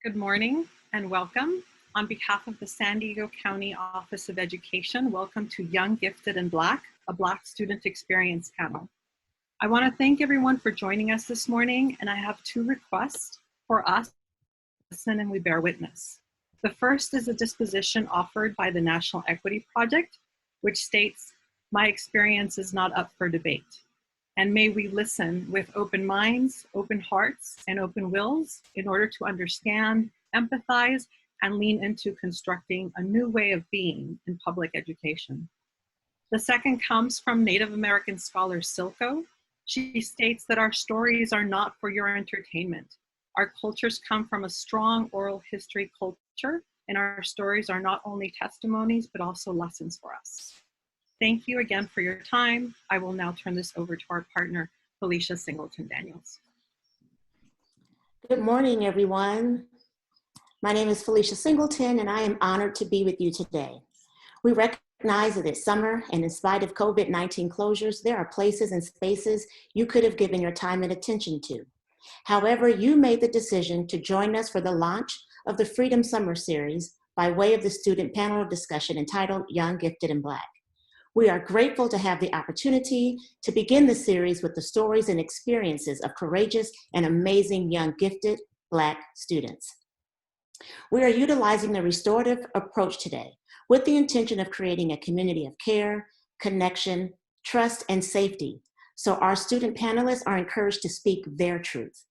Good morning and welcome. On behalf of the San Diego County Office of Education, welcome to Young, Gifted, and Black, a Black Student Experience panel. I want to thank everyone for joining us this morning, and I have two requests for us to listen and we bear witness. The first is a disposition offered by the National Equity Project, which states, "My experience is not up for debate." And may we listen with open minds, open hearts, and open wills in order to understand, empathize, and lean into constructing a new way of being in public education. The second comes from Native American scholar Silko. She states that our stories are not for your entertainment. Our cultures come from a strong oral history culture, and our stories are not only testimonies, but also lessons for us. Thank you again for your time. I will now turn this over to our partner, Felicia Singleton-Daniels. Good morning, everyone. My name is Felicia Singleton, and I am honored to be with you today. We recognize that it's summer, and in spite of COVID-19 closures, there are places and spaces you could have given your time and attention to. However, you made the decision to join us for the launch of the Freedom Summer Series by way of the student panel discussion entitled Young, Gifted, and Black. We are grateful to have the opportunity to begin the series with the stories and experiences of courageous and amazing young, gifted Black students. We are utilizing the restorative approach today with the intention of creating a community of care, connection, trust, and safety, so our student panelists are encouraged to speak their truth.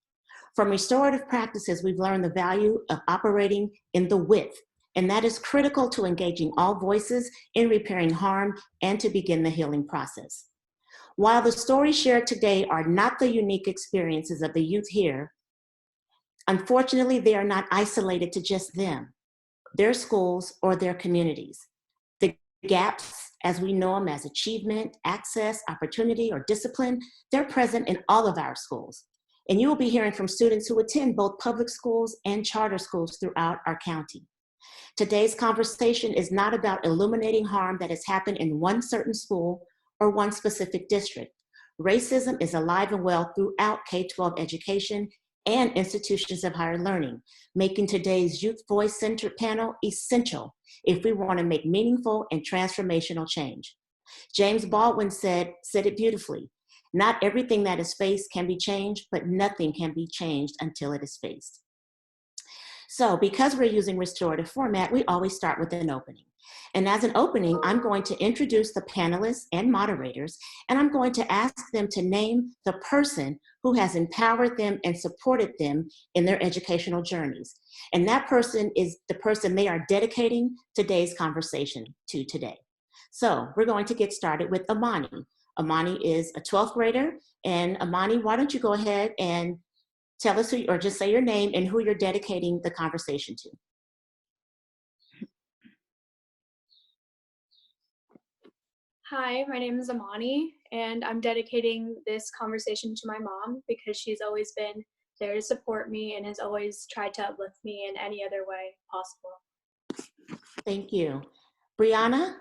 From restorative practices, we've learned the value of operating in the with, and that is critical to engaging all voices in repairing harm and to begin the healing process. While the stories shared today are not the unique experiences of the youth here, unfortunately, they are not isolated to just them, their schools, or their communities. The gaps, as we know them as achievement, access, opportunity, or discipline, they're present in all of our schools. And you will be hearing from students who attend both public schools and charter schools throughout our county. Today's conversation is not about illuminating harm that has happened in one certain school or one specific district. Racism is alive and well throughout K-12 education and institutions of higher learning, making today's Youth Voice Centered panel essential if we want to make meaningful and transformational change. James Baldwin said it beautifully, "Not everything that is faced can be changed, but nothing can be changed until it is faced." So because we're using restorative format, we always start with an opening. And as an opening, I'm going to introduce the panelists and moderators, and I'm going to ask them to name the person who has empowered them and supported them in their educational journeys. And that person is the person they are dedicating today's conversation to today. So we're going to get started with Amani. Amani is a 12th grader, and Amani, why don't you go ahead and tell us who, or just say your name and who you're dedicating the conversation to. Hi, my name is Amani, and I'm dedicating this conversation to my mom because she's always been there to support me and has always tried to uplift me in any other way possible. Thank you. Brianna,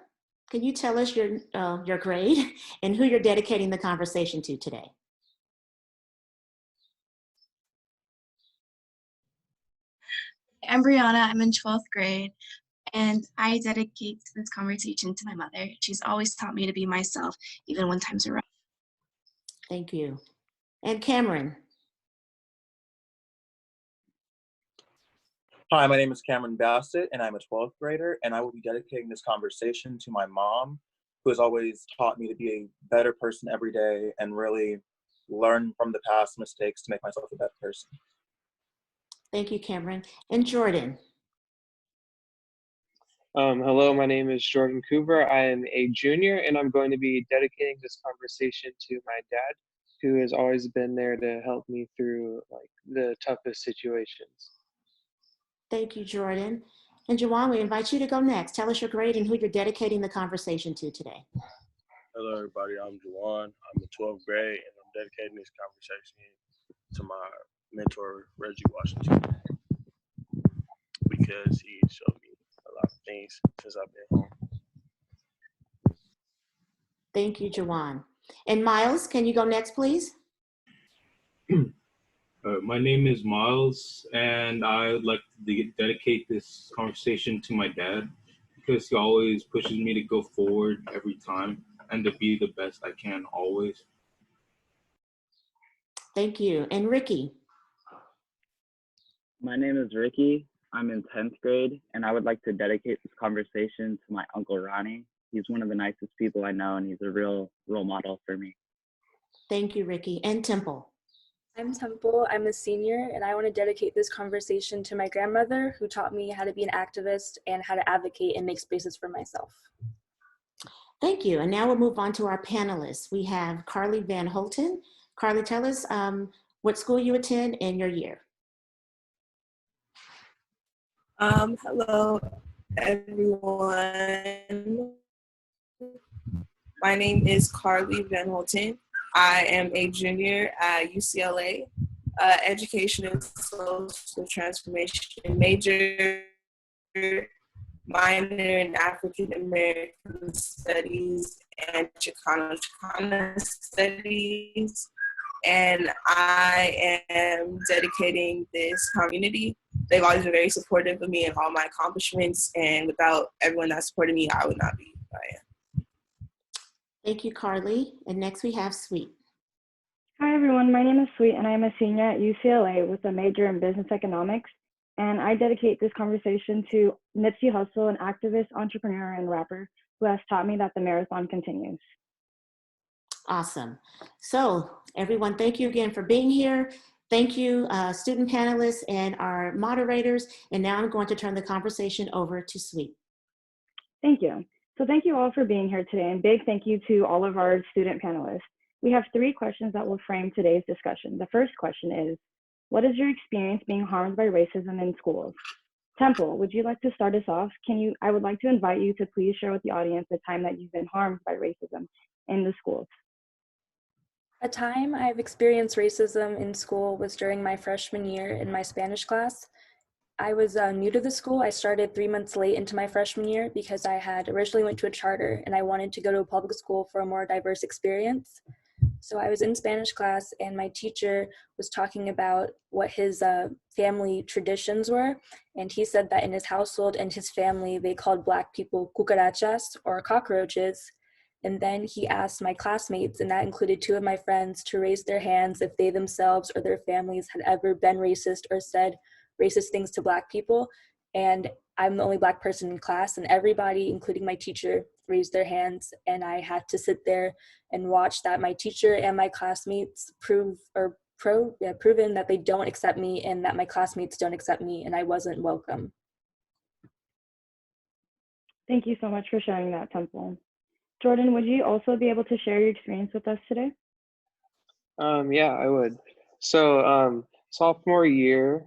can you tell us your grade and who you're dedicating the conversation to today? I'm Brianna, I'm in 12th grade, and I dedicate this conversation to my mother. She's always taught me to be myself, even when times are rough. Thank you. And Cameron. Hi, my name is Cameron Bassett, and I'm a 12th grader, and I will be dedicating this conversation to my mom, who has always taught me to be a better person every day and really learn from the past mistakes to make myself a better person. Thank you, Cameron. And Jordan. Hello, my name is Jordan Coover. I am a junior, and I'm going to be dedicating this conversation to my dad, who has always been there to help me through the toughest situations. Thank you, Jordan. And Jawan, we invite you to go next. Tell us your grade and who you're dedicating the conversation to today. Hello, everybody. I'm Jawan. I'm in 12th grade, and I'm dedicating this conversation to my mentor, Reggie Washington, because he showed me a lot of things since I've been home. Thank you, Jawan. And Miles, can you go next, please? Good My name is Miles, and I would like to dedicate this conversation to my dad because he always pushes me to go forward every time and to be the best I can always. Thank you. And Ricky. My name is Ricky. I'm in 10th grade, and I would like to dedicate this conversation to my Uncle Ronnie. He's one of the nicest people I know, and he's a real role model for me. Thank you, Ricky. And Temple. I'm Temple. I'm a senior, and I want to dedicate this conversation to my grandmother, who taught me how to be an activist and how to advocate and make spaces for myself. Thank you. And now we'll move on to our panelists. We have Carly Van Holten. Carly, tell us what school you attend and your year. Hello, everyone. My name is Carly Van Holten. I am a junior at UCLA, education and social transformation major, minor in African American studies and Chicano studies. And I am dedicating this community. They've always been very supportive of me and all my accomplishments. And without everyone that supported me, I would not be who I am. Thank you, Carly. And next we have Sweet. Hi, everyone. My name is Sweet, and I'm a senior at UCLA with a major in business economics. And I dedicate this conversation to Nipsey Hussle, an activist, entrepreneur, and rapper who has taught me that the marathon continues. Awesome. So everyone, thank you again for being here. Thank you, student panelists and our moderators. And now I'm going to turn the conversation over to Sweet. Thank you. So thank you all for being here today, and big thank you to all of our student panelists. We have 3 questions that will frame today's discussion. The first question is, what is your experience being harmed by racism in schools? Temple, would you like to start us off? I would like to invite you to please share with the audience the time that you've been harmed by racism in the schools. A time I've experienced racism in school was during my freshman year in my Spanish class. I was new to the school. I started 3 months late into my freshman year because I had originally went to a charter and I wanted to go to a public school for a more diverse experience. So I was in Spanish class and my teacher was talking about what his family traditions were. And he said that in his household and his family, they called Black people cucarachas or cockroaches. And then he asked my classmates, and that included 2 of my friends, to raise their hands if they themselves or their families had ever been racist or said racist things to Black people. And I'm the only Black person in class, and everybody, including my teacher, raised their hands. And I had to sit there and watch that my teacher and my classmates proven that they don't accept me and that my classmates don't accept me, and I wasn't welcome. Thank you so much for sharing that, Temple. Jordan, would you also be able to share your experience with us today? Yeah, I would. So sophomore year,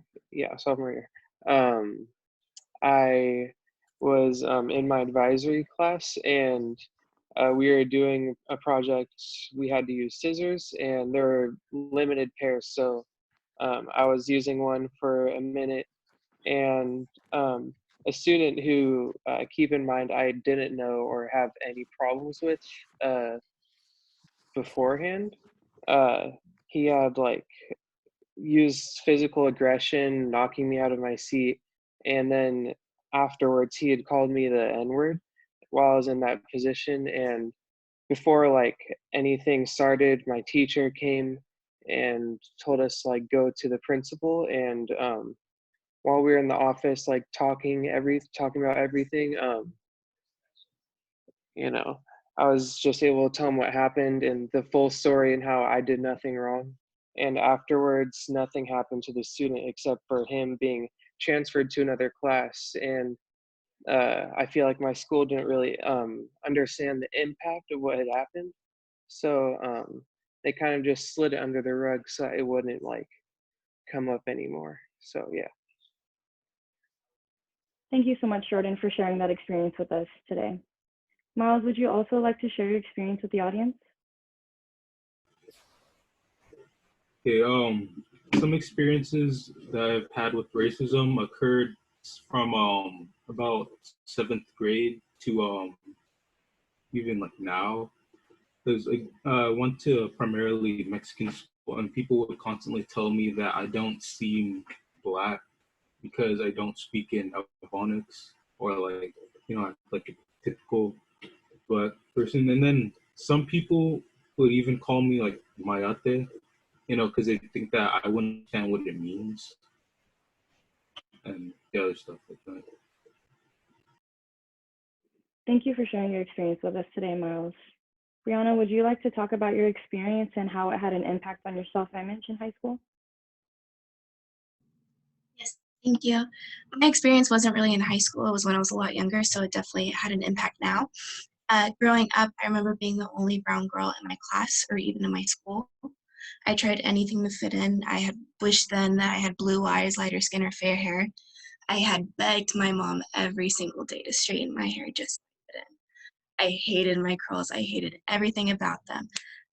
I was in my advisory class, and we were doing a project. We had to use scissors, and there were limited pairs. So I was using one for a minute, and a student who, keep in mind, I didn't know or have any problems with beforehand, he had used physical aggression, knocking me out of my seat, and then afterwards he had called me the N-word while I was in that position. And before anything started, my teacher came and told us go to the principal. And while we were in the office talking about everything, I was just able to tell him what happened and the full story and how I did nothing wrong. And afterwards, nothing happened to the student except for him being transferred to another class. And I feel like my school didn't really understand the impact of what had happened. So they kind of just slid it under the rug so it wouldn't come up anymore. So yeah. Thank you so much, Jordan, for sharing that experience with us today. Miles, would you also like to share your experience with the audience? Okay, some experiences that I've had with racism occurred from about 7th grade to even now, because I went to a primarily Mexican and people would constantly tell me that I don't seem Black because I don't speak in Ebonics or like, like a typical Black person. And then some people would even call me like Mayate, because they think that I wouldn't understand what it means and the other stuff like that. Thank you for sharing your experience with us today, Miles. Brianna, would you like to talk about your experience and how it had an impact on your self-image in high school? Yes, thank you. My experience wasn't really in high school. It was when I was a lot younger, so it definitely had an impact now. Growing up, I remember being the only brown girl in my class or even in my school. I tried anything to fit in. I had wished then that I had blue eyes, lighter skin, or fair hair. I had begged my mom every single day to straighten my hair just to fit in. I hated my curls. I hated everything about them.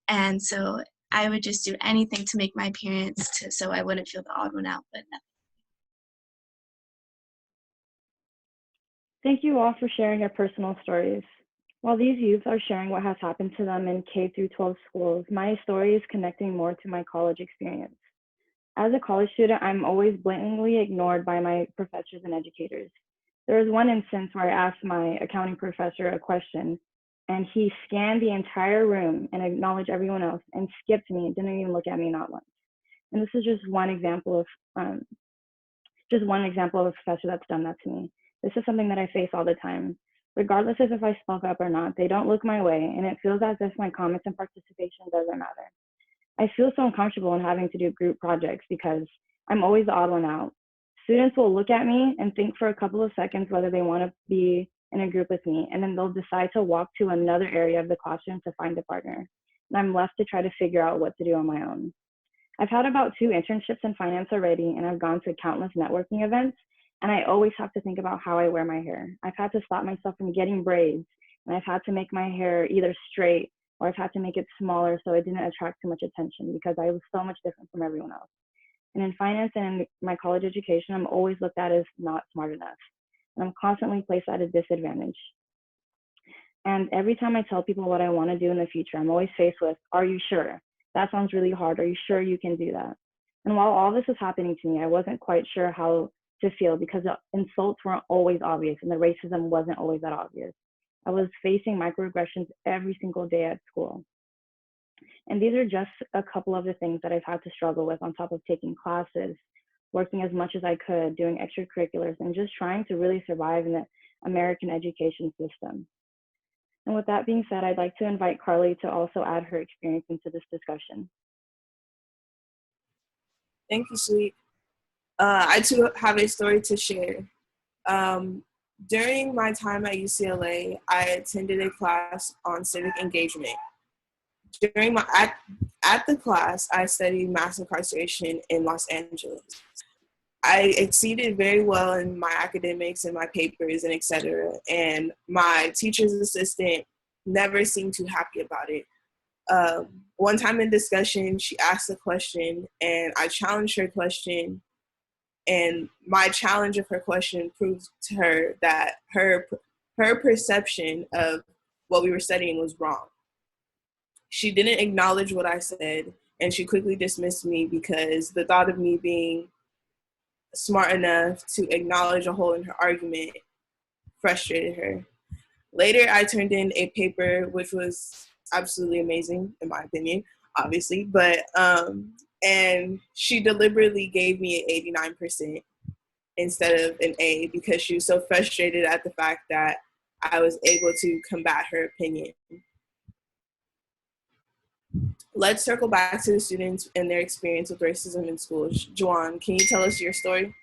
And so I would just do anything to make my appearance so I wouldn't feel the odd one out, but nothing. Thank you all for sharing your personal stories. While these youths are sharing what has happened to them in K through 12 schools, my story is connecting more to my college experience. As a college student, I'm always blatantly ignored by my professors and educators. There was one instance where I asked my accounting professor a question, and he scanned the entire room and acknowledged everyone else and skipped me and didn't even look at me, not once. And this is just one example of a professor that's done that to me. This is something that I face all the time. Regardless of if I spoke up or not, they don't look my way, and it feels as if my comments and participation doesn't matter. I feel so uncomfortable in having to do group projects because I'm always the odd one out. Students will look at me and think for a couple of seconds whether they want to be in a group with me, and then they'll decide to walk to another area of the classroom to find a partner. And I'm left to try to figure out what to do on my own. I've had about 2 internships in finance already, and I've gone to countless networking events, and I always have to think about how I wear my hair. I've had to stop myself from getting braids, and I've had to make my hair either straight or I've had to make it smaller so it didn't attract too much attention because I was so much different from everyone else. And in finance and in my college education, I'm always looked at as not smart enough. And I'm constantly placed at a disadvantage. And every time I tell people what I want to do in the future, I'm always faced with, are you sure? That sounds really hard. Are you sure you can do that? And while all this was happening to me, I wasn't quite sure how to feel because the insults weren't always obvious and the racism wasn't always that obvious. I was facing microaggressions every single day at school. And these are just a couple of the things that I've had to struggle with on top of taking classes, working as much as I could, doing extracurriculars, and just trying to really survive in the American education system. And with that being said, I'd like to invite Carly to also add her experience into this discussion. Thank you, Sweet. I too have a story to share. During my time at UCLA, I attended a class on civic engagement. During at the class, I studied mass incarceration in Los Angeles. I exceeded very well in my academics and my papers and etc. And my teacher's assistant never seemed too happy about it. One time in discussion, she asked a question and I challenged her question. And my challenge of her question proved to her that her perception of what we were studying was wrong. She didn't acknowledge what I said, and she quickly dismissed me because the thought of me being smart enough to acknowledge a hole in her argument frustrated her. Later, I turned in a paper which was absolutely amazing, in my opinion, obviously, but and she deliberately gave me an 89% instead of an A because she was so frustrated at the fact that I was able to combat her opinion. Let's circle back to the students and their experience with racism in school. Juwan, can you tell us your story?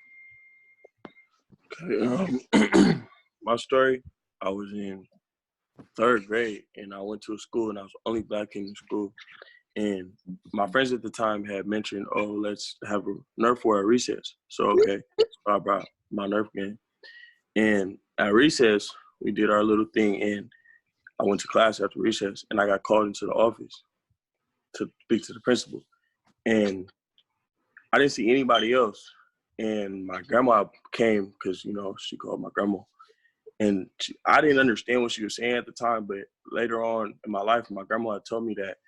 Okay, my story, I was in 3rd grade and I went to a school and I was the only Black kid in the school. And my friends at the time had mentioned, oh, let's have a Nerf war at recess. So, okay, so I brought my Nerf game. And at recess, we did our little thing. And I went to class after recess and I got called into the office to speak to the principal. And I didn't see anybody else. And my grandma came because, she called my grandma. And I didn't understand what she was saying at the time. But later on in my life, my grandma had told me that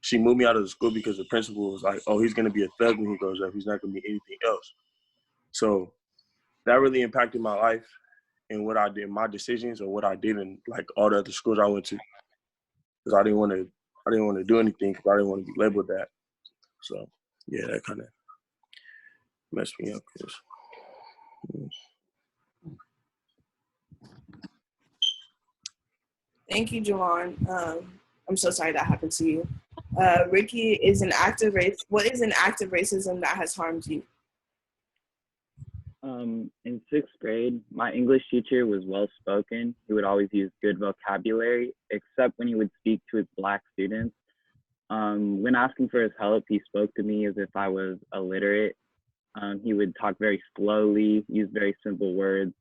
she moved me out of the school because the principal was like, oh, he's going to be a thug when he grows up. He's not going to be anything else. So that really impacted my life and what I did, my decisions, or what I did in like all the other schools I went to, because I didn't want to do anything because I didn't want to be labeled that. So yeah, that kind of messed me up. Thank you, Javon. I'm so sorry that happened to you. Ricky, what is an act of racism that has harmed you? In sixth grade, my English teacher was well-spoken. He would always use good vocabulary, except when he would speak to his Black students. When asking for his help, he spoke to me as if I was illiterate. He would talk very slowly, use very simple words.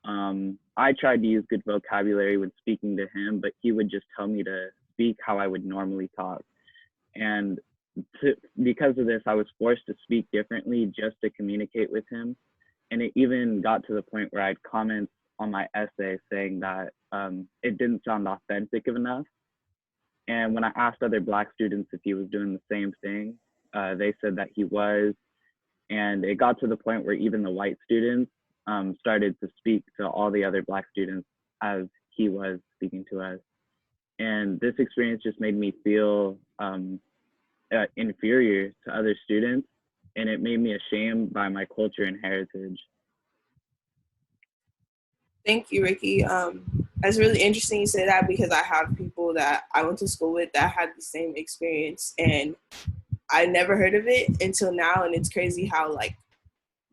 I tried to use good vocabulary when speaking to him, but he would just tell me to speak how I would normally talk. And because of this, I was forced to speak differently just to communicate with him. And it even got to the point where I'd comment on my essay saying that it didn't sound authentic enough. And when I asked other Black students if he was doing the same thing, they said that he was. And it got to the point where even the white students started to speak to all the other Black students as he was speaking to us. And this experience just made me feel inferior to other students, and it made me ashamed by my culture and heritage. Thank you, Ricky. That's really interesting you say that, because I have people that I went to school with that had the same experience, and I never heard of it until now, and it's crazy how like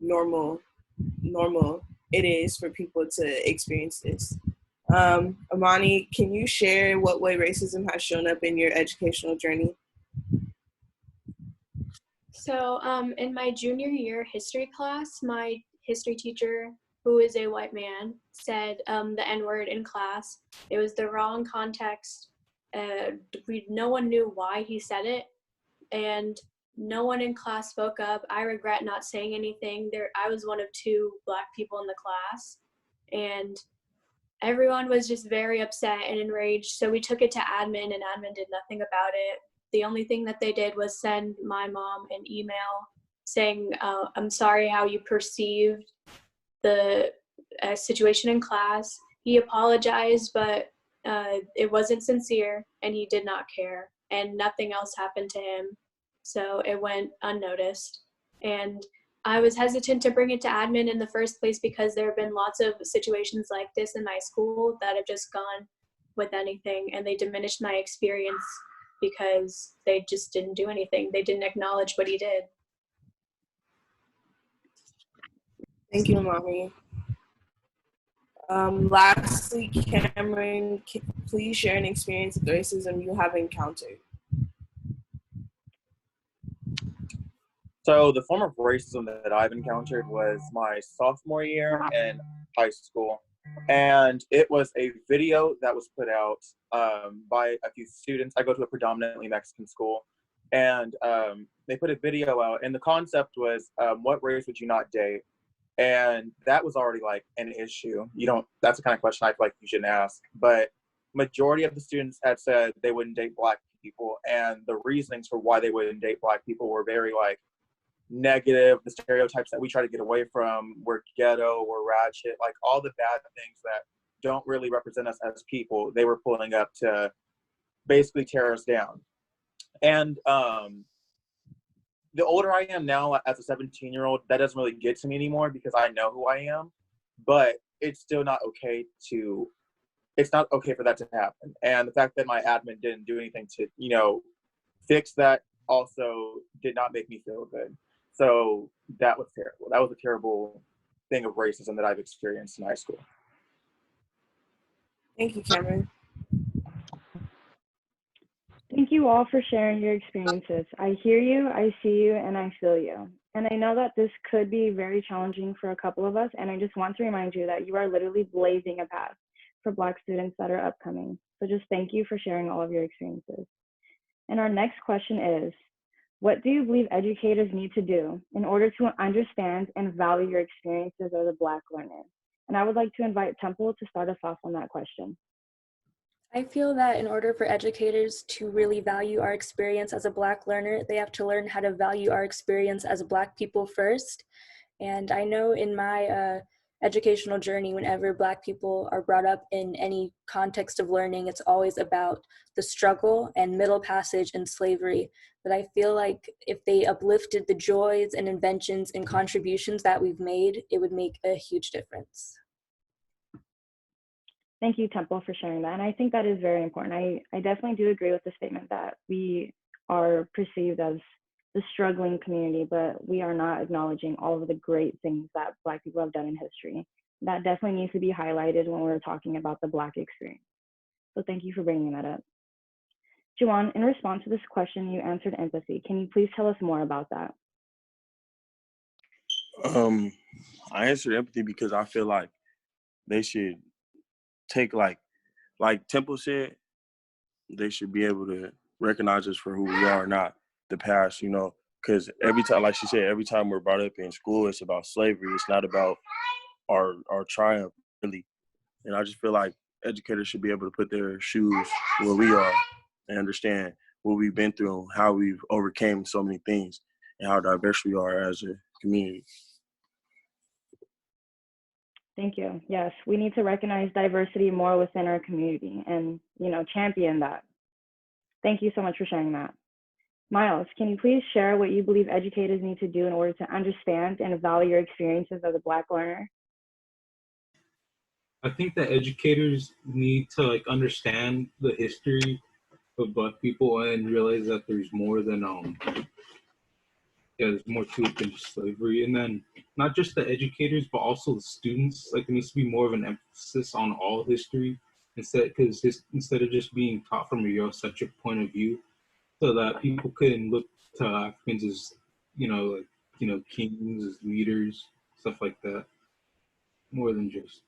normal it is for people to experience this. Amani, can you share what way racism has shown up in your educational journey? So in my junior year history class, my history teacher, who is a white man, said the N-word in class. It was the wrong context. No one knew why he said it, and no one in class spoke up. I regret not saying anything. I was one of 2 Black people in the class, and everyone was just very upset and enraged. So we took it to admin, and admin did nothing about it. The only thing that they did was send my mom an email saying, I'm sorry how you perceived the situation in class. He apologized, but it wasn't sincere, and he did not care, and nothing else happened to him. So it went unnoticed. And I was hesitant to bring it to admin in the first place because there have been lots of situations like this in my school that have just gone with anything, and they diminished my experience because they just didn't do anything. They didn't acknowledge what he did. Thank you, Amani. Lastly, Cameron, please share an experience of racism you have encountered. So the form of racism that I've encountered was my sophomore year in high school. And it was a video that was put out by a few students. I go to a predominantly Mexican school. And they put a video out. And the concept was, what race would you not date? And that was already like an issue. That's the kind of question I feel like you shouldn't ask. But majority of the students had said they wouldn't date Black people. And the reasonings for why they wouldn't date Black people were very like negative. The stereotypes that we try to get away from, we're ghetto, we're ratchet, like all the bad things that don't really represent us as people, they were pulling up to basically tear us down. And the older I am now as a 17-year-old, that doesn't really get to me anymore because I know who I am, but it's still not okay for that to happen. And the fact that my admin didn't do anything to, fix that also did not make me feel good. So that was terrible. That was a terrible thing of racism that I've experienced in high school. Thank you, Cameron. Thank you all for sharing your experiences. I hear you, I see you, and I feel you. And I know that this could be very challenging for a couple of us, and I just want to remind you that you are literally blazing a path for Black students that are upcoming. So just thank you for sharing all of your experiences. And our next question is, what do you believe educators need to do in order to understand and value your experiences as a Black learner? And I would like to invite Temple to start us off on that question. I feel that in order for educators to really value our experience as a Black learner, they have to learn how to value our experience as Black people first. And I know in my educational journey, whenever Black people are brought up in any context of learning, it's always about the struggle and middle passage and slavery. But I feel like if they uplifted the joys and inventions and contributions that we've made, it would make a huge difference. Thank you, Temple, for sharing that. And I think that is very important. I definitely do agree with the statement that we are perceived as the struggling community, but we are not acknowledging all of the great things that Black people have done in history. That definitely needs to be highlighted when we're talking about the Black experience. So thank you for bringing that up. Juwan, in response to this question, you answered empathy. Can you please tell us more about that? I answered empathy because I feel like they should take like Temple said, they should be able to recognize us for who we are, not the past, because every time, like she said, every time we're brought up in school, it's about slavery. It's not about our triumph, really. And I just feel like educators should be able to put their shoes where we are and understand what we've been through and how we've overcame so many things and how diverse we are as a community. Thank you. Yes, we need to recognize diversity more within our community and, champion that. Thank you so much for sharing that. Miles, can you please share what you believe educators need to do in order to understand and value your experiences as a Black learner? I think that educators need to understand the history of Black people and realize that there's more than there's more to it than just slavery. And then not just the educators, but also the students. There needs to be more of an emphasis on all history instead of just being taught from a Eurocentric point of view, so that people can look to Africans as, kings, as leaders, stuff like that, more than just.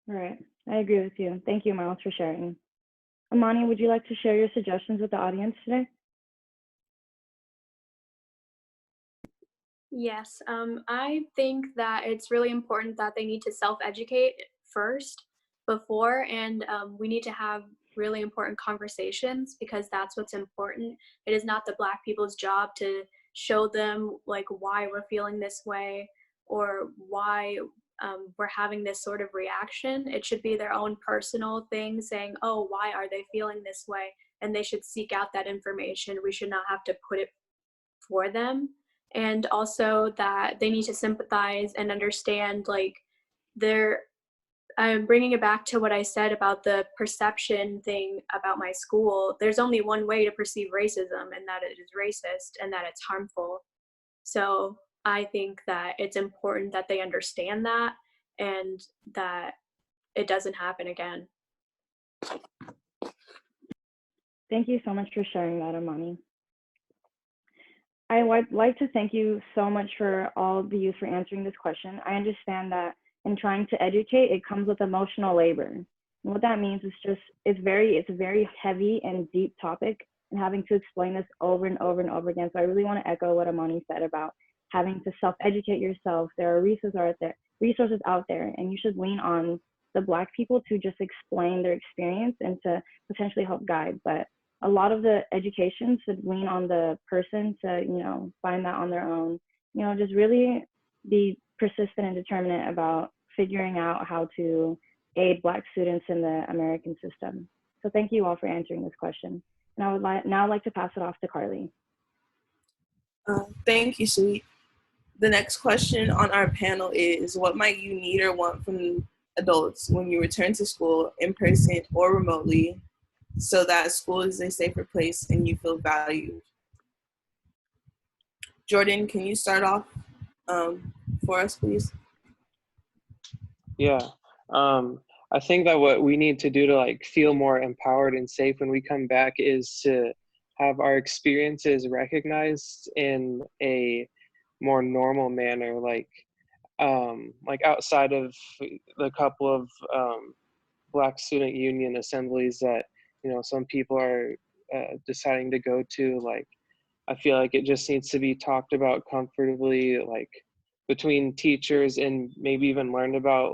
All right, I agree with you. Thank you, Miles, for sharing. Amani, would you like to share your suggestions with the audience today? Yes, I think that it's really important that they need to self-educate first before, and we need to have really important conversations, because that's what's important. It is not the Black people's job to show them why we're feeling this way or why we're having this sort of reaction. It should be their own personal thing, saying, oh, why are they feeling this way? And they should seek out that information. We should not have to put it for them. And also that they need to sympathize and understand I'm bringing it back to what I said about the perception thing about my school. There's only one way to perceive racism, and that it is racist and that it's harmful. So I think that it's important that they understand that and that it doesn't happen again. Thank you so much for sharing that, Amani. I would like to thank you so much for all the youth for answering this question. I understand that in trying to educate, it comes with emotional labor. And what that means is it's a very heavy and deep topic, and having to explain this over and over and over again. So I really want to echo what Amani said about having to self-educate yourself. There are resources out there, and you should lean on the Black people to just explain their experience and to potentially help guide. But a lot of the education should lean on the person to, find that on their own, just really be persistent and determinate about figuring out how to aid Black students in the American system. So thank you all for answering this question. And I would now like to pass it off to Carly. Thank you, Sweet. The next question on our panel is, what might you need or want from adults when you return to school in person or remotely, so that school is a safer place and you feel valued? Jordan, can you start off for us, please? Yeah. I think that what we need to do to feel more empowered and safe when we come back is to have our experiences recognized in a more normal manner, like outside of the couple of Black student union assemblies that some people are deciding to go to. I feel like it just needs to be talked about comfortably, between teachers, and maybe even learned about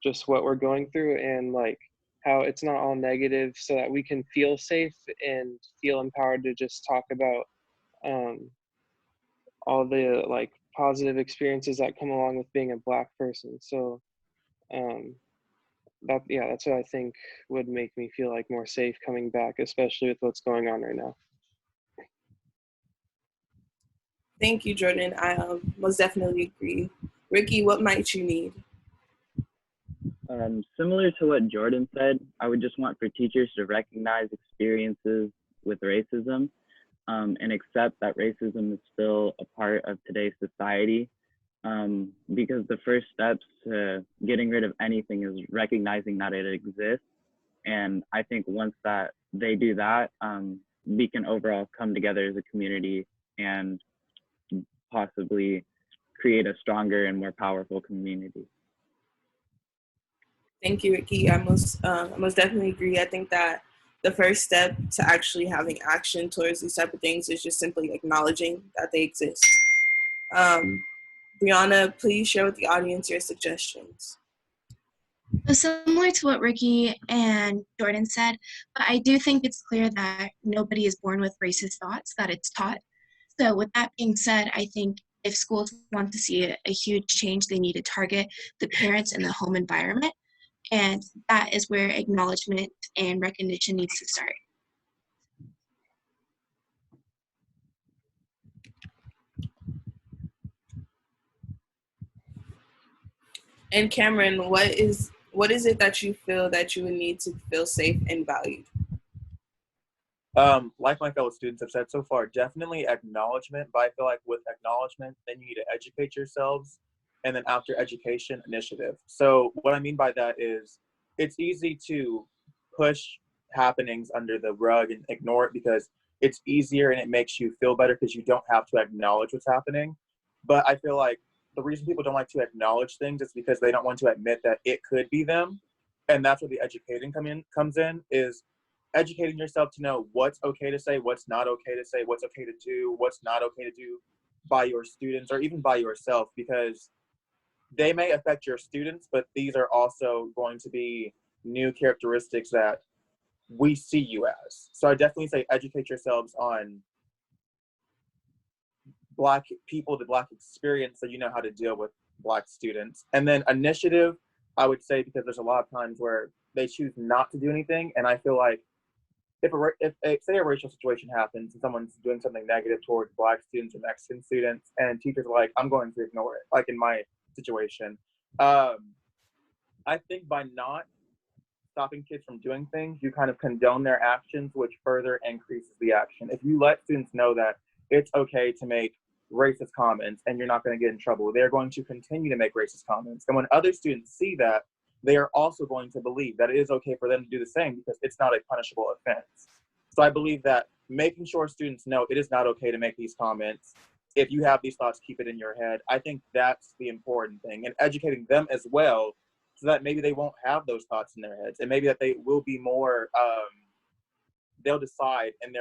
just what we're going through, and how it's not all negative, so that we can feel safe and feel empowered to just talk about all the like positive experiences that come along with being a Black person. So that's what I think would make me feel like more safe coming back, especially with what's going on right now. Thank you, Jordan. I most definitely agree. Ricky, what might you need? Similar to what Jordan said, I would just want for teachers to recognize experiences with racism and accept that racism is still a part of today's society. Because the first steps to getting rid of anything is recognizing that it exists. And I think once that they do that, we can overall come together as a community and possibly create a stronger and more powerful community. Thank you, Ricky. I most definitely agree. I think that the first step to actually having action towards these type of things is just simply acknowledging that they exist. Brianna, please share with the audience your suggestions. So similar to what Ricky and Jordan said, but I do think it's clear that nobody is born with racist thoughts, that it's taught. So with that being said, I think if schools want to see a huge change, they need to target the parents and the home environment. And that is where acknowledgement and recognition needs to start. And Cameron, what is it that you feel that you would need to feel safe and valued? Like my fellow students have said so far, definitely acknowledgement, but I feel like with acknowledgement, then you need to educate yourselves, and then after education, initiative. So what I mean by that is it's easy to push happenings under the rug and ignore it because it's easier and it makes you feel better because you don't have to acknowledge what's happening. But I feel like the reason people don't like to acknowledge things is because they don't want to admit that it could be them. And that's where the educating comes in is educating yourself to know what's okay to say, what's not okay to say, what's okay to do, what's not okay to do by your students or even by yourself, because they may affect your students, but these are also going to be new characteristics that we see you as. So I definitely say educate yourselves on Black people, the Black experience, so you know how to deal with Black students. And then initiative, I would say, because there's a lot of times where they choose not to do anything, and I feel like if say a racial situation happens and someone's doing something negative towards Black students or Mexican students, and teachers are like, I'm going to ignore it, like in my situation. I think by not stopping kids from doing things, you kind of condone their actions, which further increases the action. If you let students know that it's okay to make racist comments and you're not going to get in trouble, they're going to continue to make racist comments. And when other students see that, they are also going to believe that it is okay for them to do the same because it's not a punishable offense. So I believe that making sure students know it is not okay to make these comments. If you have these thoughts, keep it in your head. I think that's the important thing, and educating them as well so that maybe they won't have those thoughts in their heads, and maybe that they will be more, they'll decide in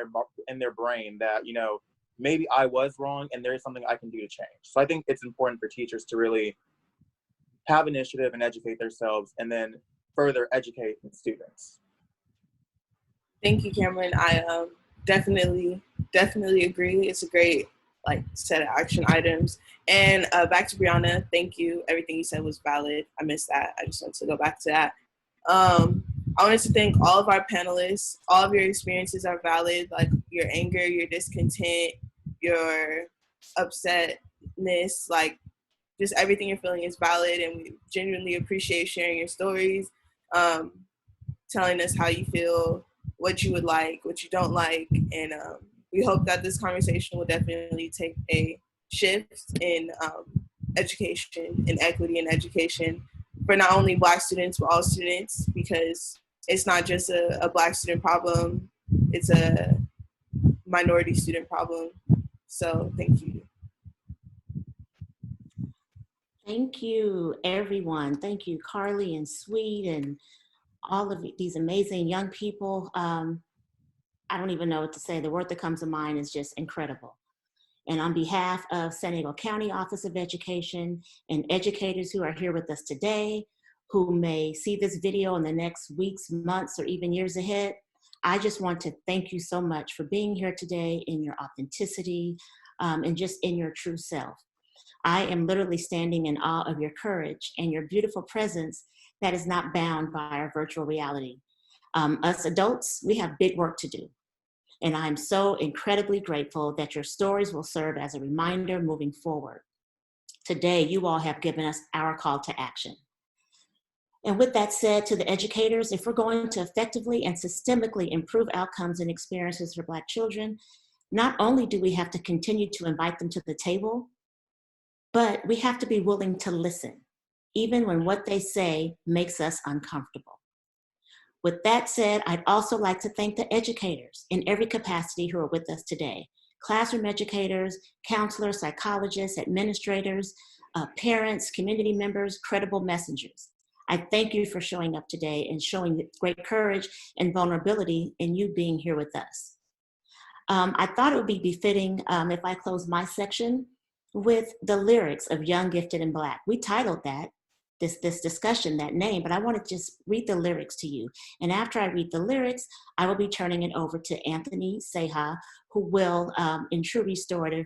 their brain that, you know, maybe I was wrong and there is something I can do to change. So I think it's important for teachers to really have initiative and educate themselves and then further educate the students. Thank you, Cameron. I definitely agree. It's a great set of action items. And back to Brianna, thank you. Everything you said was valid. I missed that. I just want to go back to that. I wanted to thank all of our panelists. All of your experiences are valid, like your anger, your discontent, your upsetness, like just everything you're feeling is valid, and we genuinely appreciate sharing your stories, telling us how you feel, what you would like, what you don't like, and we hope that this conversation will definitely take a shift in education and equity in education for not only Black students, but all students, because it's not just a Black student problem, it's a minority student problem. So thank you. Thank you, everyone. Thank you, Carly and Sweet and all of these amazing young people. I don't even know what to say. The word that comes to mind is just incredible. And on behalf of San Diego County Office of Education and educators who are here with us today, who may see this video in the next weeks, months, or even years ahead, I just want to thank you so much for being here today in your authenticity and just in your true self. I am literally standing in awe of your courage and your beautiful presence that is not bound by our virtual reality. Us adults, we have big work to do. And I'm so incredibly grateful that your stories will serve as a reminder moving forward. Today, you all have given us our call to action. And with that said, to the educators, if we're going to effectively and systemically improve outcomes and experiences for Black children, not only do we have to continue to invite them to the table, but we have to be willing to listen, even when what they say makes us uncomfortable. With that said, I'd also like to thank the educators in every capacity who are with us today. Classroom educators, counselors, psychologists, administrators, parents, community members, credible messengers. I thank you for showing up today and showing great courage and vulnerability in you being here with us. I thought it would be befitting if I close my section with the lyrics of Young, Gifted, and Black. We titled this discussion that name, but I want to just read the lyrics to you. And after I read the lyrics, I will be turning it over to Anthony Seha, who will, in true restorative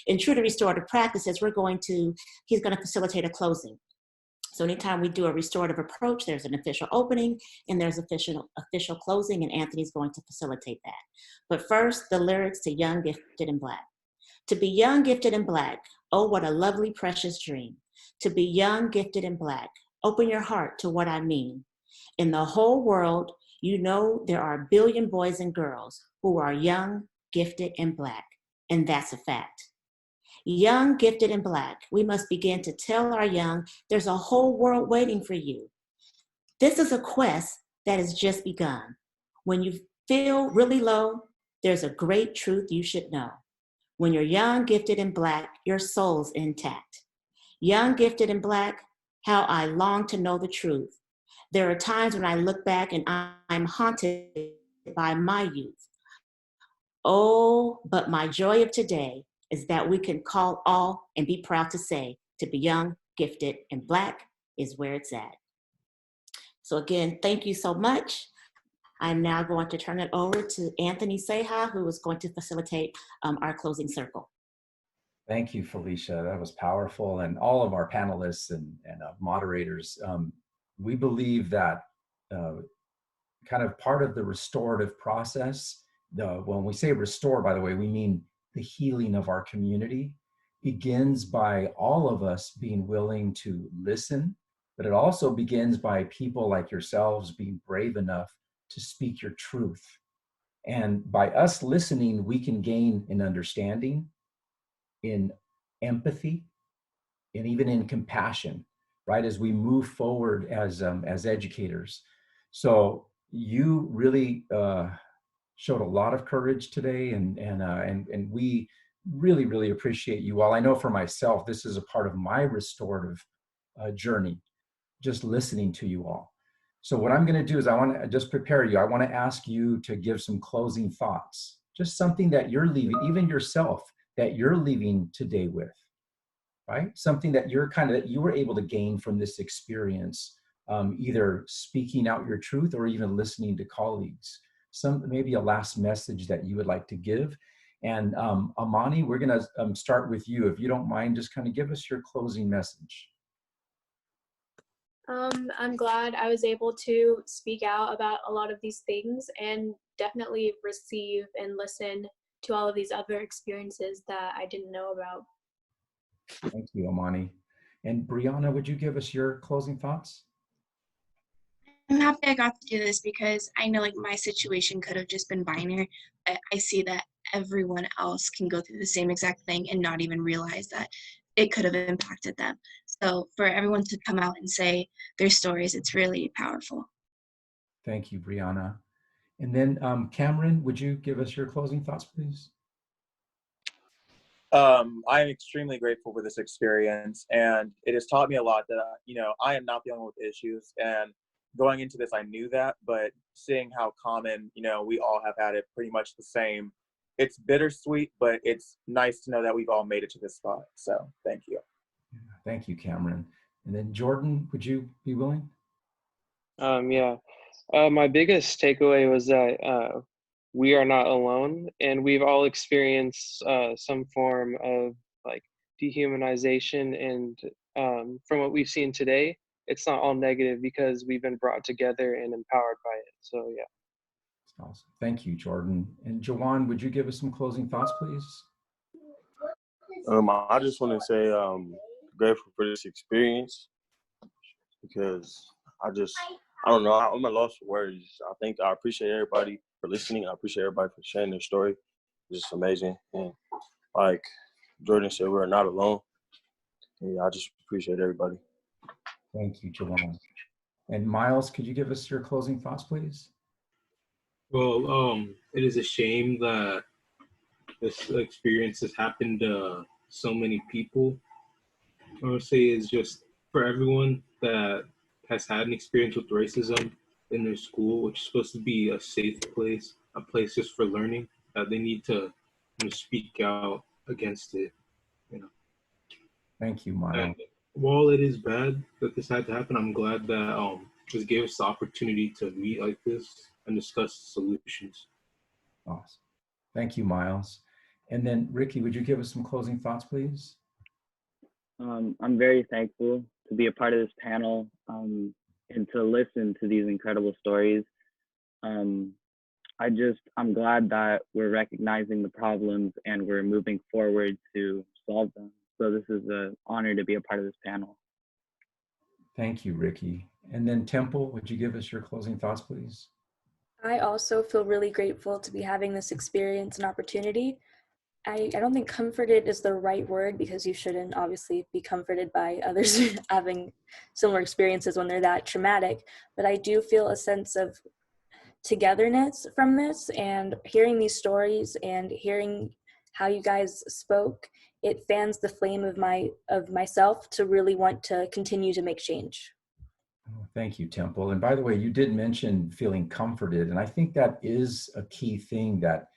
in true to restorative practices, he's going to facilitate a closing. So anytime we do a restorative approach, there's an official opening and there's official closing, and Anthony's going to facilitate that. But first, the lyrics to Young, Gifted, and Black. To be young, gifted, and Black, oh, what a lovely, precious dream. To be young, gifted, and Black, open your heart to what I mean. In the whole world, you know there are a billion boys and girls who are young, gifted, and Black, and that's a fact. Young, gifted, and Black, we must begin to tell our young there's a whole world waiting for you. This is a quest that has just begun. When you feel really low, there's a great truth you should know. When you're young, gifted, and Black, your soul's intact. Young, gifted, and Black, how I long to know the truth. There are times when I look back and I'm haunted by my youth. Oh, but my joy of today is that we can call all and be proud to say to be young, gifted, and Black is where it's at. So again, thank you so much. I'm now going to turn it over to Anthony Seha, who is going to facilitate our closing circle. Thank you, Felicia. That was powerful. And all of our panelists and moderators, we believe that kind of part of the restorative process, when we say restore, by the way, we mean the healing of our community, begins by all of us being willing to listen, but it also begins by people like yourselves being brave enough to speak your truth. And by us listening, we can gain in understanding, in empathy, and even in compassion, right? As we move forward as educators. So you really showed a lot of courage today, and we really, really appreciate you all. I know for myself, this is a part of my restorative journey, just listening to you all. So what I'm going to do is I want to just prepare you. I want to ask you to give some closing thoughts, just something that you're leaving, even yourself, that you're leaving today with, right? Something that you were able to gain from this experience, either speaking out your truth or even listening to colleagues. Maybe a last message that you would like to give. And Amani, we're going to start with you. If you don't mind, just kind of give us your closing message. I'm glad I was able to speak out about a lot of these things and definitely receive and listen to all of these other experiences that I didn't know about. Thank you, Amani. And Brianna, would you give us your closing thoughts? I'm happy I got to do this because I know like my situation could have just been binary, but I see that everyone else can go through the same exact thing and not even realize that it could have impacted them. So for everyone to come out and say their stories, it's really powerful. Thank you, Brianna. And then Cameron, would you give us your closing thoughts, please? I'm extremely grateful for this experience, and it has taught me a lot that, I am not the only one with issues, and going into this, I knew that, but seeing how common, we all have had it pretty much the same, it's bittersweet, but it's nice to know that we've all made it to this spot. So thank you. Thank you, Cameron. And then Jordan, would you be willing? Yeah. My biggest takeaway was that we are not alone, and we've all experienced some form of like dehumanization. And from what we've seen today, it's not all negative because we've been brought together and empowered by it. So yeah. Awesome. Thank you, Jordan. And Jawan, would you give us some closing thoughts, please? I just want to say grateful for this experience because I don't know, I'm at a loss for words. I appreciate everybody for listening. I appreciate everybody for sharing their story. It's just amazing. And like Jordan said, we're not alone. And I just appreciate everybody. Thank you, Jawan. And Miles, could you give us your closing thoughts, please? Well, it is a shame that this experience has happened to so many people. I would say is just for everyone that has had an experience with racism in their school, which is supposed to be a safe place, a place just for learning, that they need to speak out against it. Thank you, Miles. And while it is bad that this had to happen, I'm glad that this gave us the opportunity to meet like this and discuss solutions. Awesome. Thank you, Miles. And then Ricky, would you give us some closing thoughts, please? I'm very thankful to be a part of this panel and to listen to these incredible stories. I'm glad that we're recognizing the problems and we're moving forward to solve them. So this is an honor to be a part of this panel. Thank you, Ricky. And then Temple, would you give us your closing thoughts, please? I also feel really grateful to be having this experience and opportunity. I don't think comforted is the right word because you shouldn't obviously be comforted by others having similar experiences when they're that traumatic. But I do feel a sense of togetherness from this, and hearing these stories and hearing how you guys spoke, it fans the flame of myself to really want to continue to make change. Thank you, Temple. And by the way, you did mention feeling comforted. And I think that is a key thing, that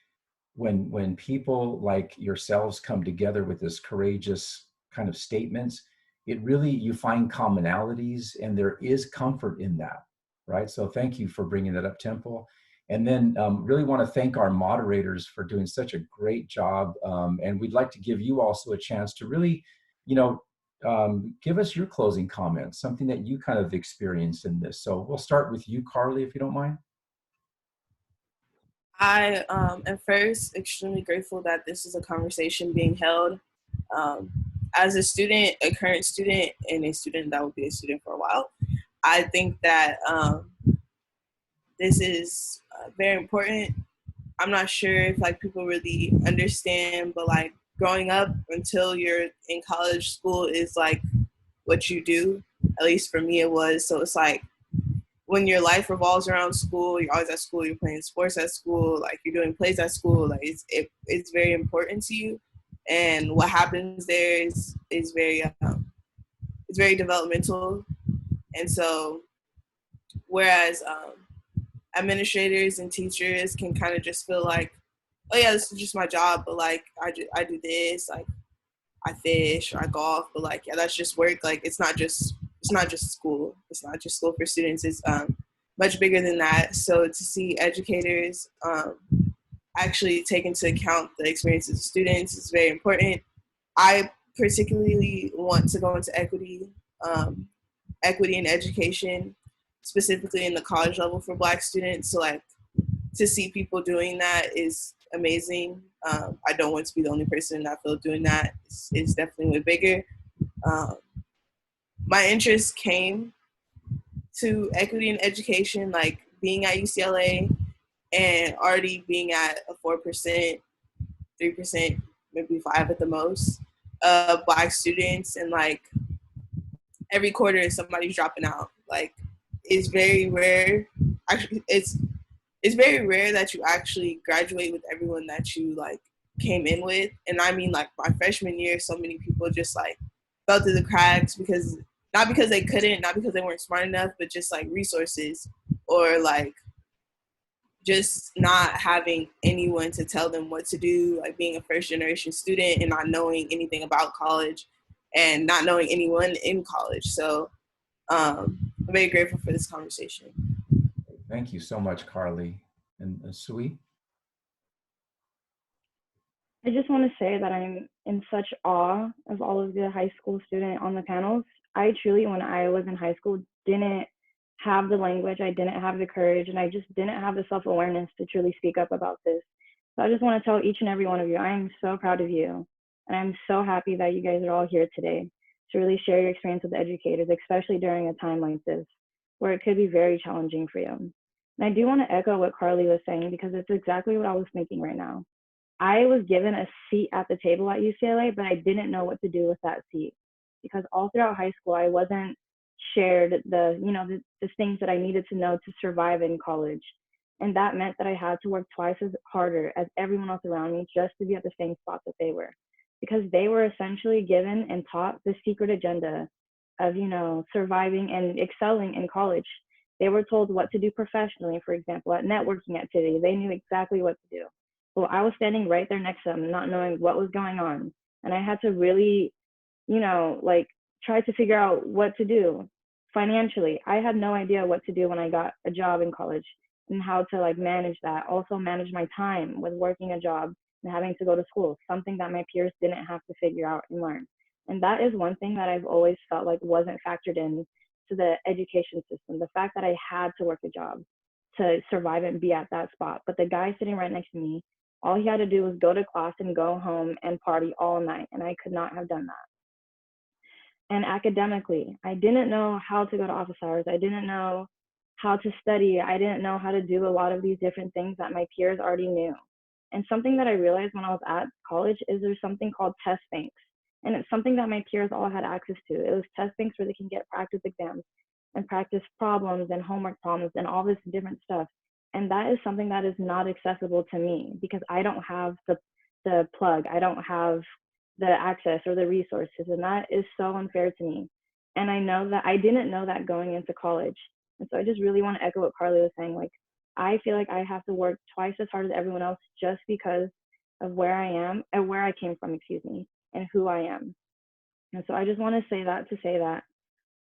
when people like yourselves come together with this courageous kind of statements, it really, you find commonalities and there is comfort in that, right? So thank you for bringing that up, Temple. And then really want to thank our moderators for doing such a great job. And we'd like to give you also a chance to really, give us your closing comments, something that you kind of experienced in this. So we'll start with you, Carly, if you don't mind. I am first extremely grateful that this is a conversation being held. As a student, a current student, and a student that will be a student for a while, I think that this is very important. I'm not sure if people really understand, but growing up until you're in college, school is what you do. At least for me it was. So it's when your life revolves around school, you're always at school, you're playing sports at school, you're doing plays at school, it's very important to you. And what happens there is very it's very developmental. And so whereas administrators and teachers can kind of just feel oh yeah, this is just my job, but I do this, I fish or I golf, but yeah, that's just work. It's not just school. It's not just school for students. It's much bigger than that. So to see educators actually take into account the experiences of students is very important. I particularly want to go into equity in education, specifically in the college level for Black students. So to see people doing that is amazing. I don't want to be the only person in that field doing that. It's definitely way bigger. My interest came to equity in education, being at UCLA and already being at a 4%, 3%, maybe 5% at the most of Black students, and every quarter somebody's dropping out. It's very rare. Actually, it's very rare that you actually graduate with everyone that you came in with. And I mean, my freshman year, so many people just fell through the cracks not because they couldn't, not because they weren't smart enough, but just resources, or just not having anyone to tell them what to do, being a first generation student and not knowing anything about college. and not knowing anyone in college. So I'm very grateful for this conversation. Thank you so much, Carly. And Sui? I just want to say that I'm in such awe of all of the high school students on the panels. I truly, when I was in high school, didn't have the language, I didn't have the courage, and I just didn't have the self-awareness to truly speak up about this. So I just want to tell each and every one of you, I am so proud of you. And I'm so happy that you guys are all here today to really share your experience with educators, especially during a time like this, where it could be very challenging for you. And I do want to echo what Carly was saying, because it's exactly what I was thinking right now. I was given a seat at the table at UCLA, but I didn't know what to do with that seat, because all throughout high school, I wasn't shared the things that I needed to know to survive in college. And that meant that I had to work twice as harder as everyone else around me just to be at the same spot that they were, because they were essentially given and taught the secret agenda of, surviving and excelling in college. They were told what to do professionally, for example, at networking activities. They knew exactly what to do. Well, I was standing right there next to them, not knowing what was going on. And I had to really, try to figure out what to do financially. I had no idea what to do when I got a job in college and how to manage that. Also manage my time with working a job and having to go to school, something that my peers didn't have to figure out and learn. And that is one thing that I've always felt like wasn't factored in to the education system. The fact that I had to work a job to survive and be at that spot. But the guy sitting right next to me, all he had to do was go to class and go home and party all night. And I could not have done that. And academically, I didn't know how to go to office hours. I didn't know how to study. I didn't know how to do a lot of these different things that my peers already knew. And something that I realized when I was at college is there's something called test banks. And it's something that my peers all had access to. It was test banks where they can get practice exams and practice problems and homework problems and all this different stuff. And that is something that is not accessible to me because I don't have the plug. I don't have the access or the resources. And that is so unfair to me. And I know that I didn't know that going into college. And so I just really want to echo what Carly was saying. I feel like I have to work twice as hard as everyone else just because of where I am and where I came from, and who I am. And so I just want to say that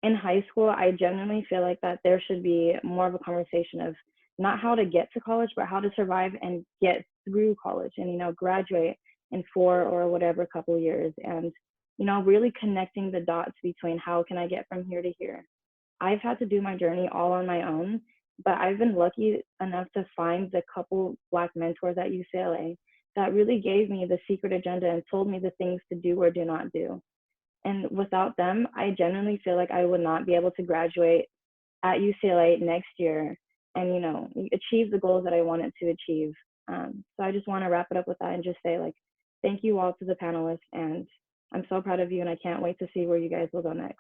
in high school, I genuinely feel like that there should be more of a conversation of not how to get to college, but how to survive and get through college and, graduate in 4 or whatever couple of years. And, really connecting the dots between how can I get from here to here. I've had to do my journey all on my own, but I've been lucky enough to find the couple Black mentors at UCLA that really gave me the secret agenda and told me the things to do or do not do. And without them, I genuinely feel like I would not be able to graduate at UCLA next year and, achieve the goals that I wanted to achieve. So I just want to wrap it up with that and just say, thank you all to the panelists. And I'm so proud of you, and I can't wait to see where you guys will go next.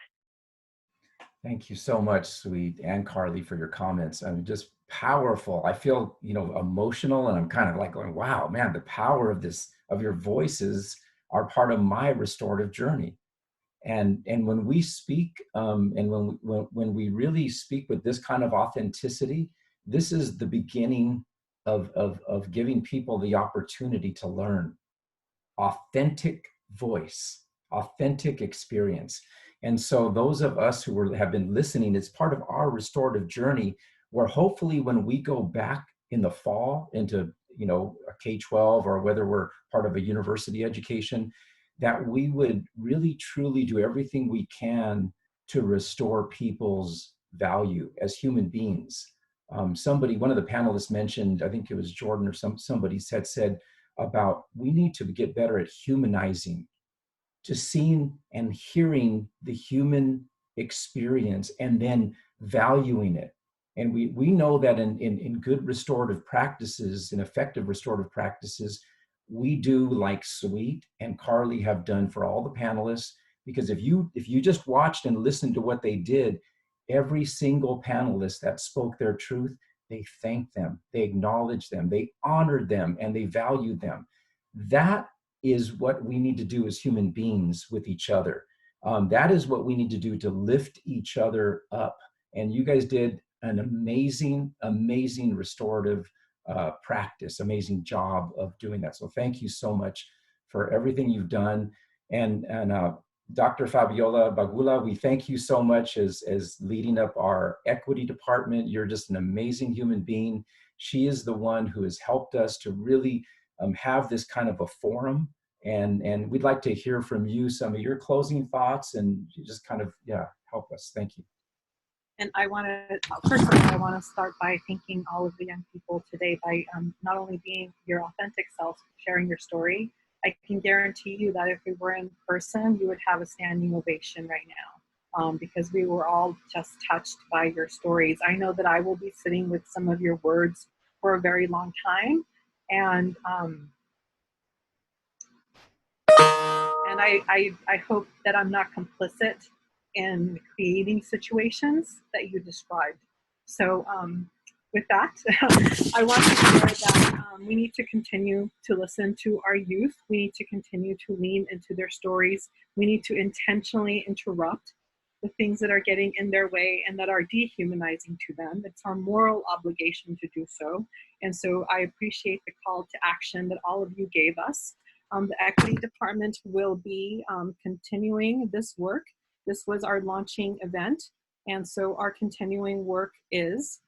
Thank you so much, Sweet and Carly, for your comments. I mean, just powerful. I feel, emotional, and I'm kind of going, wow, man, the power of this, of your voices are part of my restorative journey. And when we speak, and when we really speak with this kind of authenticity, this is the beginning of giving people the opportunity to learn authentic voice, authentic experience. And so those of us who have been listening, it's part of our restorative journey, where hopefully when we go back in the fall into a K-12, or whether we're part of a university education, that we would really truly do everything we can to restore people's value as human beings. One of the panelists mentioned, I think it was Jordan or somebody said about we need to get better at humanizing, to seeing and hearing the human experience and then valuing it. And we know that in good restorative practices, in effective restorative practices, we do like Sweet and Carly have done for all the panelists, because if you just watched and listened to what they did, every single panelist that spoke their truth, they thanked them, they acknowledged them, they honored them, and they valued them. That is what we need to do as human beings with each other. That is what we need to do to lift each other up. And you guys did an amazing, amazing restorative practice, amazing job of doing that. So thank you so much for everything you've done. And Dr. Fabiola Bagula, we thank you so much as leading up our equity department. You're just an amazing human being. She is the one who has helped us to really have this kind of a forum. And we'd like to hear from you some of your closing thoughts and just kind of, yeah, help us. Thank you. And I want to, first of all, I want to start by thanking all of the young people today by not only being your authentic self, sharing your story. I can guarantee you that if we were in person, you would have a standing ovation right now because we were all just touched by your stories. I know that I will be sitting with some of your words for a very long time. And I hope that I'm not complicit in creating situations that you described. So with that, I want to share that we need to continue to listen to our youth. We need to continue to lean into their stories. We need to intentionally interrupt the things that are getting in their way and that are dehumanizing to them. It's our moral obligation to do so. And so I appreciate the call to action that all of you gave us. The equity department will be continuing this work. This was our launching event. And so our continuing work is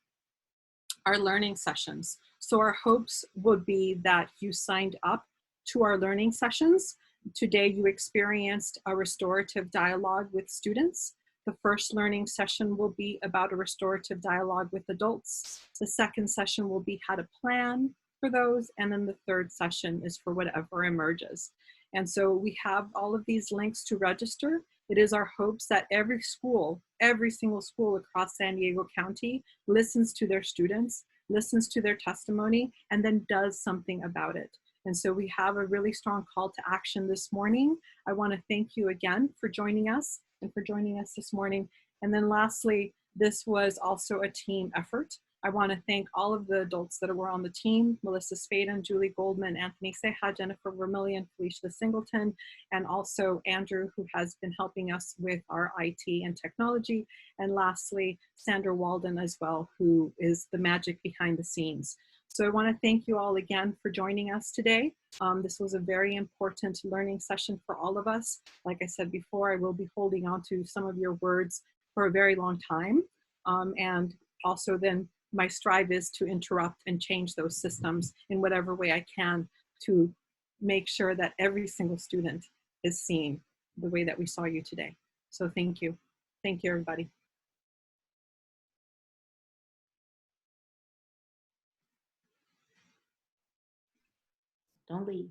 our learning sessions. So our hopes would be that you signed up to our learning sessions. Today you experienced a restorative dialogue with students. The first learning session will be about a restorative dialogue with adults. The second session will be how to plan for those. And then the third session is for whatever emerges. And so we have all of these links to register. It is our hopes that every school, every single school across San Diego County listens to their students, listens to their testimony, and then does something about it. And so we have a really strong call to action this morning. I want to thank you again for joining us and for joining us this morning. And then lastly, this was also a team effort. I want to thank all of the adults that were on the team, Melissa Spaden, Julie Goldman, Anthony Ceja, Jennifer Vermillion, Felicia Singleton, and also Andrew, who has been helping us with our IT and technology. And lastly, Sandra Walden as well, who is the magic behind the scenes. So I want to thank you all again for joining us today. This was a very important learning session for all of us. Like I said before, I will be holding on to some of your words for a very long time. And also then my strive is to interrupt and change those systems in whatever way I can to make sure that every single student is seen the way that we saw you today. So thank you. Thank you, everybody. Don't leave.